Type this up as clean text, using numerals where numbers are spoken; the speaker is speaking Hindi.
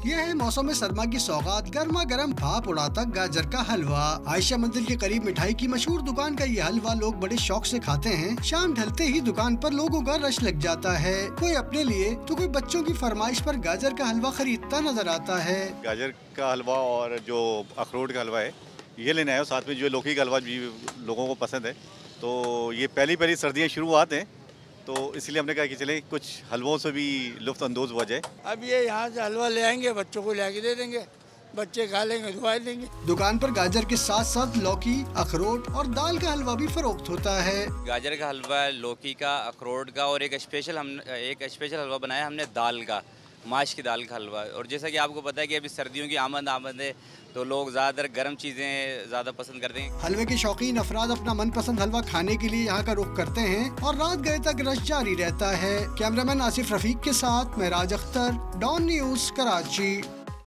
यह है मौसम सरमा की सौगात, गर्मा गर्म भाप उड़ाता गाजर का हलवा। आयशा मंदिर के करीब मिठाई की मशहूर दुकान का ये हलवा लोग बड़े शौक से खाते हैं। शाम ढलते ही दुकान पर लोगों का रश लग जाता है। कोई अपने लिए तो कोई बच्चों की फरमाइश पर गाजर का हलवा खरीदता नजर आता है। गाजर का हलवा और जो अखरोट का हलवा है ये लेने आए, साथ में जो लौकी का हलवा भी लोगों को पसंद है। तो ये पहली सर्दियाँ शुरुआत है, तो इसलिए हमने कहा कि चले कुछ हलवों से भी लुत्फ अंदोज हो जाए। अब ये यहाँ से हलवा ले आएंगे, बच्चों को ले दे देंगे, बच्चे खा लेंगे, दुआ देंगे। दुकान पर गाजर के साथ साथ लौकी, अखरोट और दाल का हलवा भी फरोख्त होता है। गाजर का हलवा, लौकी का, अखरोट का और एक स्पेशल हलवा बनाया हमने दाल का, माश की दाल का हलवा। और जैसा कि आपको पता है कि अभी सर्दियों की आमद है, तो लोग ज़्यादातर गर्म चीज़ें ज़्यादा पसंद करते हैं। हलवे के शौकीन अफराद अपना मनपसंद हलवा खाने के लिए यहाँ का रुख करते हैं और रात गए तक रश जारी रहता है। कैमरामैन आसिफ रफीक के साथ मैं राज अख्तर, डॉन न्यूज़, कराची।